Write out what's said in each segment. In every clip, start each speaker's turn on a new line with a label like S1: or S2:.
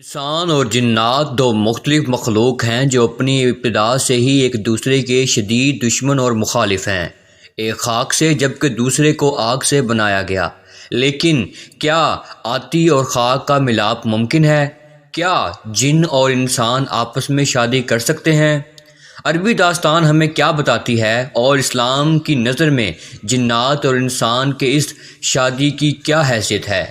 S1: انسان اور جنات دو مختلف مخلوق ہیں جو اپنی ابتدا سے ہی ایک دوسرے کے شدید دشمن اور مخالف ہیں۔ ایک خاک سے جبکہ دوسرے کو آگ سے بنایا گیا۔ لیکن کیا آتی اور خاک کا ملاپ ممکن ہے؟ کیا جن اور انسان آپس میں شادی کر سکتے ہیں؟ عربی داستان ہمیں کیا بتاتی ہے اور اسلام کی نظر میں جنات اور انسان کے اس شادی کی کیا حیثیت ہے؟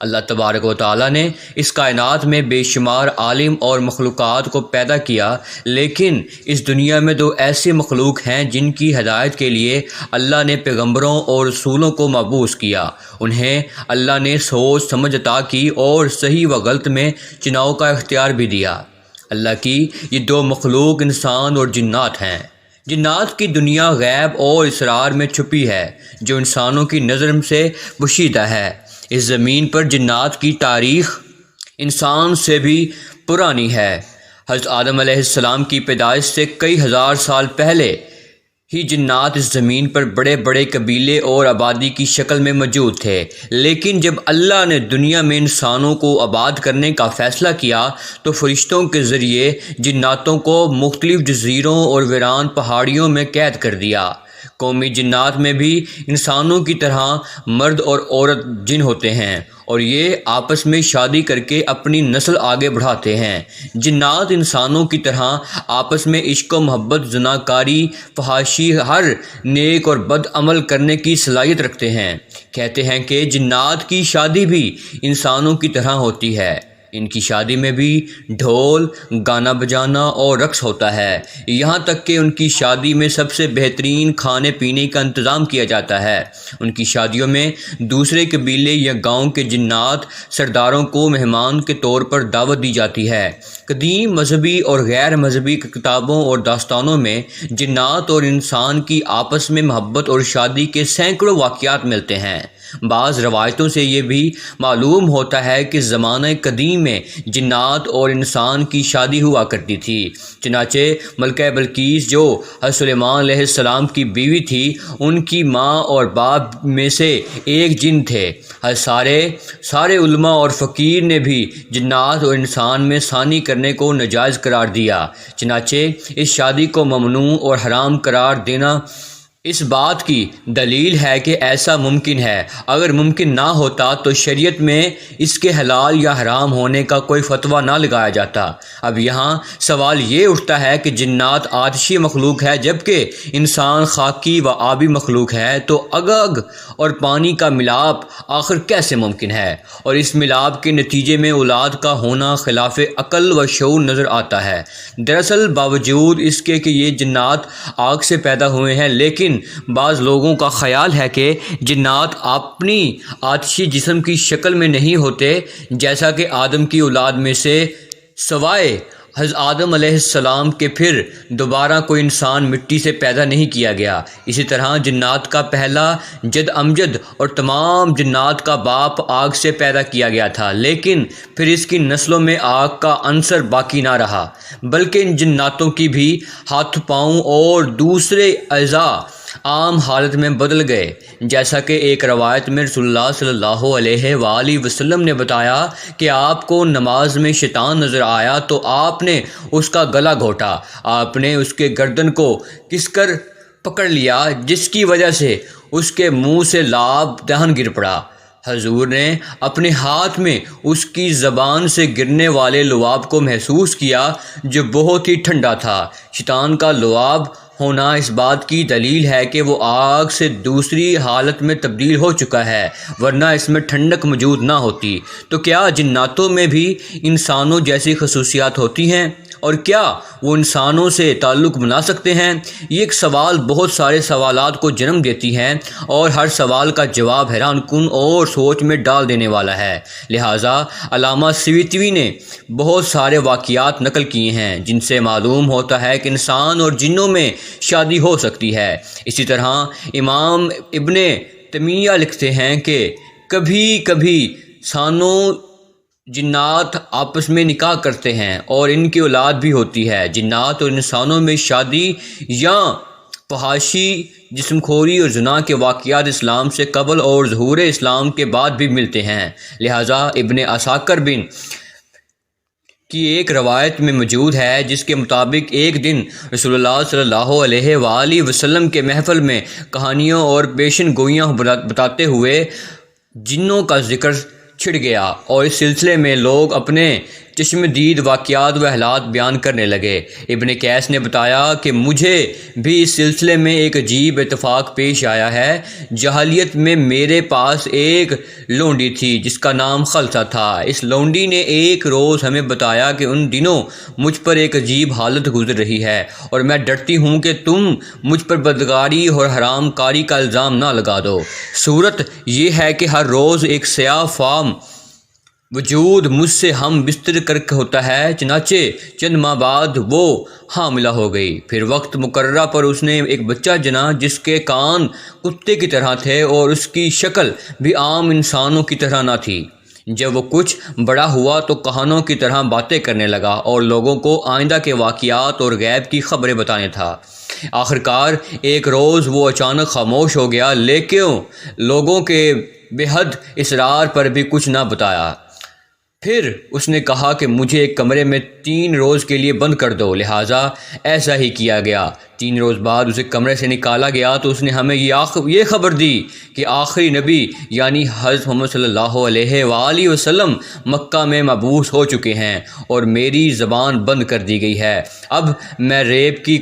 S1: اللہ تبارک و تعالیٰ نے اس کائنات میں بے شمار عالم اور مخلوقات کو پیدا کیا، لیکن اس دنیا میں دو ایسے مخلوق ہیں جن کی ہدایت کے لیے اللہ نے پیغمبروں اور رسولوں کو مبعوث کیا۔ انہیں اللہ نے سوچ سمجھ عطا کی اور صحیح و غلط میں چناؤ کا اختیار بھی دیا۔ اللہ کی یہ دو مخلوق انسان اور جنات ہیں۔ جنات کی دنیا غیب اور اسرار میں چھپی ہے جو انسانوں کی نظر سے پوشیدہ ہے۔ اس زمین پر جنات کی تاریخ انسان سے بھی پرانی ہے۔ حضرت آدم علیہ السلام کی پیدائش سے کئی ہزار سال پہلے ہی جنات اس زمین پر بڑے بڑے قبیلے اور آبادی کی شکل میں موجود تھے، لیکن جب اللہ نے دنیا میں انسانوں کو آباد کرنے کا فیصلہ کیا تو فرشتوں کے ذریعے جناتوں کو مختلف جزیروں اور ویران پہاڑیوں میں قید کر دیا۔ قومی جنات میں بھی انسانوں کی طرح مرد اور عورت جن ہوتے ہیں اور یہ آپس میں شادی کر کے اپنی نسل آگے بڑھاتے ہیں۔ جنات انسانوں کی طرح آپس میں عشق و محبت، زناکاری، فحاشی، ہر نیک اور بد عمل کرنے کی صلاحیت رکھتے ہیں۔ کہتے ہیں کہ جنات کی شادی بھی انسانوں کی طرح ہوتی ہے۔ ان کی شادی میں بھی ڈھول، گانا بجانا اور رقص ہوتا ہے، یہاں تک کہ ان کی شادی میں سب سے بہترین کھانے پینے کا انتظام کیا جاتا ہے۔ ان کی شادیوں میں دوسرے قبیلے یا گاؤں کے جنات سرداروں کو مہمان کے طور پر دعوت دی جاتی ہے۔ قدیم مذہبی اور غیر مذہبی کتابوں اور داستانوں میں جنات اور انسان کی آپس میں محبت اور شادی کے سینکڑوں واقعات ملتے ہیں۔ بعض روایتوں سے یہ بھی معلوم ہوتا ہے کہ زمانہ قدیم میں جنات اور انسان کی شادی ہوا کرتی تھی۔ چنانچہ ملکہ بلقیس جو حضرت سلیمان علیہ السلام کی بیوی تھی، ان کی ماں اور باپ میں سے ایک جن تھے۔ سارے علماء اور فقیر نے بھی جنات اور انسان میں ثانی کرنے کو ناجائز قرار دیا۔ چنانچہ اس شادی کو ممنوع اور حرام قرار دینا اس بات کی دلیل ہے کہ ایسا ممکن ہے۔ اگر ممکن نہ ہوتا تو شریعت میں اس کے حلال یا حرام ہونے کا کوئی فتویٰ نہ لگایا جاتا۔ اب یہاں سوال یہ اٹھتا ہے کہ جنات آتشی مخلوق ہے جبکہ انسان خاکی و آبی مخلوق ہے، تو آگ اور پانی کا ملاپ آخر کیسے ممکن ہے؟ اور اس ملاپ کے نتیجے میں اولاد کا ہونا خلاف عقل و شعور نظر آتا ہے۔ دراصل باوجود اس کے کہ یہ جنات آگ سے پیدا ہوئے ہیں، لیکن بعض لوگوں کا خیال ہے کہ جنات اپنی آتشی جسم کی شکل میں نہیں ہوتے، جیسا کہ آدم کی اولاد میں سے سوائے حضرت آدم علیہ السلام کے پھر دوبارہ کوئی انسان مٹی سے پیدا نہیں کیا گیا۔ اسی طرح جنات کا پہلا جد امجد اور تمام جنات کا باپ آگ سے پیدا کیا گیا تھا، لیکن پھر اس کی نسلوں میں آگ کا عنصر باقی نہ رہا، بلکہ ان جناتوں کی بھی ہاتھ پاؤں اور دوسرے اعضاء عام حالت میں بدل گئے، جیسا کہ ایک روایت میں رسول اللہ صلی اللہ علیہ وآلہ وسلم نے بتایا کہ آپ کو نماز میں شیطان نظر آیا تو آپ نے اس کا گلا گھونٹا، آپ نے اس کے گردن کو کس کر پکڑ لیا، جس کی وجہ سے اس کے منہ سے لعاب دہن گر پڑا۔ حضور نے اپنے ہاتھ میں اس کی زبان سے گرنے والے لعاب کو محسوس کیا جو بہت ہی ٹھنڈا تھا۔ شیطان کا لعاب ہونا اس بات کی دلیل ہے کہ وہ آگ سے دوسری حالت میں تبدیل ہو چکا ہے، ورنہ اس میں ٹھنڈک موجود نہ ہوتی۔ تو کیا جناتوں میں بھی انسانوں جیسی خصوصیات ہوتی ہیں؟ اور کیا وہ انسانوں سے تعلق بنا سکتے ہیں؟ یہ ایک سوال بہت سارے سوالات کو جنم دیتی ہے، اور ہر سوال کا جواب حیران کن اور سوچ میں ڈال دینے والا ہے۔ لہٰذا علامہ سویتوی نے بہت سارے واقعات نقل کیے ہیں جن سے معلوم ہوتا ہے کہ انسان اور جنوں میں شادی ہو سکتی ہے۔ اسی طرح امام ابن تیمیہ لکھتے ہیں کہ کبھی کبھی انسانوں جنات آپس میں نکاح کرتے ہیں اور ان کی اولاد بھی ہوتی ہے۔ جنات اور انسانوں میں شادی یا فحاشی، جسم خوری اور زنا کے واقعات اسلام سے قبل اور ظہور اسلام کے بعد بھی ملتے ہیں۔ لہٰذا ابن عساکر بن کی ایک روایت میں موجود ہے، جس کے مطابق ایک دن رسول اللہ صلی اللہ علیہ وآلہ وسلم کے محفل میں کہانیوں اور پیشن گوئیاں بتاتے ہوئے جنوں کا ذکر چھڑ گیا، اور اس سلسلے میں لوگ اپنے چشم دید واقعات و حالات بیان کرنے لگے۔ ابن قیس نے بتایا کہ مجھے بھی اس سلسلے میں ایک عجیب اتفاق پیش آیا ہے۔ جاہلیت میں میرے پاس ایک لونڈی تھی جس کا نام خلصہ تھا۔ اس لونڈی نے ایک روز ہمیں بتایا کہ ان دنوں مجھ پر ایک عجیب حالت گزر رہی ہے، اور میں ڈرتی ہوں کہ تم مجھ پر بدکاری اور حرام کاری کا الزام نہ لگا دو۔ صورت یہ ہے کہ ہر روز ایک سیاہ فام وجود مجھ سے ہم بستر کرک ہوتا ہے، چنانچہ چند ماہ بعد وہ حاملہ ہو گئی۔ پھر وقت مقررہ پر اس نے ایک بچہ جنا جس کے کان کتے کی طرح تھے اور اس کی شکل بھی عام انسانوں کی طرح نہ تھی۔ جب وہ کچھ بڑا ہوا تو کہانوں کی طرح باتیں کرنے لگا اور لوگوں کو آئندہ کے واقعات اور غیب کی خبریں بتانے تھا۔ آخرکار ایک روز وہ اچانک خاموش ہو گیا، لیکن لوگوں کے بے حد اصرار پر بھی کچھ نہ بتایا۔ پھر اس نے کہا کہ مجھے ایک کمرے میں 3 روز کے لیے بند کر دو، لہٰذا ایسا ہی کیا گیا۔ 3 روز بعد اسے کمرے سے نکالا گیا تو اس نے ہمیں یہ خبر دی کہ آخری نبی یعنی حضرت محمد صلی اللہ علیہ وآلہ وسلم مکہ میں مبعوث ہو چکے ہیں اور میری زبان بند کر دی گئی ہے۔ اب میں غیب کی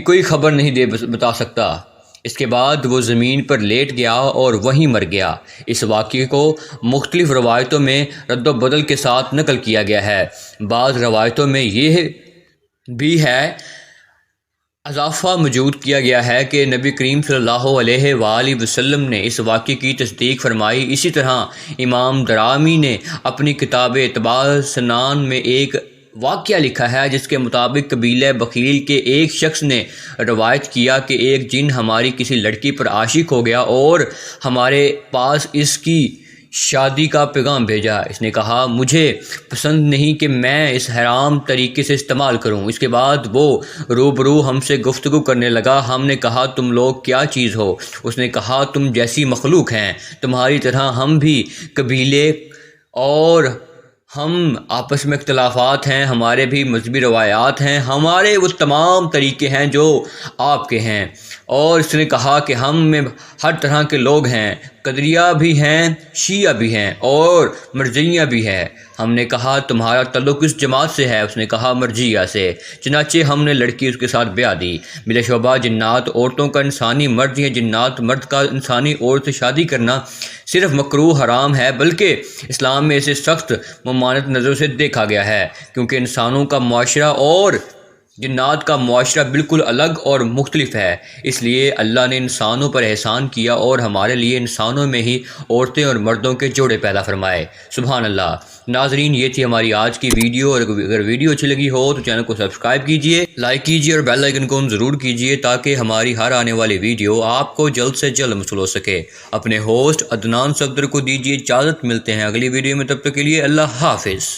S1: کوئی خبر نہیں بتا سکتا۔ اس کے بعد وہ زمین پر لیٹ گیا اور وہیں مر گیا۔ اس واقعے کو مختلف روایتوں میں رد و بدل کے ساتھ نقل کیا گیا ہے۔ بعض روایتوں میں یہ بھی ہے اضافہ موجود کیا گیا ہے کہ نبی کریم صلی اللہ علیہ وآلہ وسلم نے اس واقعے کی تصدیق فرمائی۔ اسی طرح امام درامی نے اپنی کتاب اتباع سنان میں ایک واقعہ لکھا ہے، جس کے مطابق قبیلہ بخیل کے ایک شخص نے روایت کیا کہ ایک جن ہماری کسی لڑکی پر عاشق ہو گیا اور ہمارے پاس اس کی شادی کا پیغام بھیجا۔ اس نے کہا مجھے پسند نہیں کہ میں اس حرام طریقے سے استعمال کروں۔ اس کے بعد وہ روبرو ہم سے گفتگو کرنے لگا۔ ہم نے کہا تم لوگ کیا چیز ہو؟ اس نے کہا تم جیسی مخلوق ہیں، تمہاری طرح ہم بھی قبیلے اور ہم آپس میں اختلافات ہیں، ہمارے بھی مذہبی روایات ہیں، ہمارے وہ تمام طریقے ہیں جو آپ کے ہیں۔ اور اس نے کہا کہ ہم میں ہر طرح کے لوگ ہیں، قدریہ بھی ہیں، شیعہ بھی ہیں اور مرزیہ بھی ہے۔ ہم نے کہا تمہارا تعلق کس جماعت سے ہے؟ اس نے کہا مرجیہ سے۔ چنانچہ ہم نے لڑکی اس کے ساتھ بیاہ دی۔ بلا شبہ جنات عورتوں کا انسانی مرد یا جنات مرد کا انسانی عورت سے شادی کرنا صرف مکروہ حرام ہے، بلکہ اسلام میں اسے سخت ممانعت نظروں سے دیکھا گیا ہے، کیونکہ انسانوں کا معاشرہ اور جنات کا معاشرہ بالکل الگ اور مختلف ہے۔ اس لیے اللہ نے انسانوں پر احسان کیا اور ہمارے لیے انسانوں میں ہی عورتیں اور مردوں کے جوڑے پیدا فرمائے۔ سبحان اللہ۔ ناظرین، یہ تھی ہماری آج کی ویڈیو، اور اگر ویڈیو اچھی لگی ہو تو چینل کو سبسکرائب کیجئے، لائک کیجئے اور بیل آئیکن کو ضرور کیجئے تاکہ ہماری ہر آنے والی ویڈیو آپ کو جلد سے جلد موصول ہو سکے۔ اپنے ہوسٹ عدنان صفدر کو دیجئے اجازت، ملتے ہیں اگلی ویڈیو میں، تب تک کے لیے اللہ حافظ۔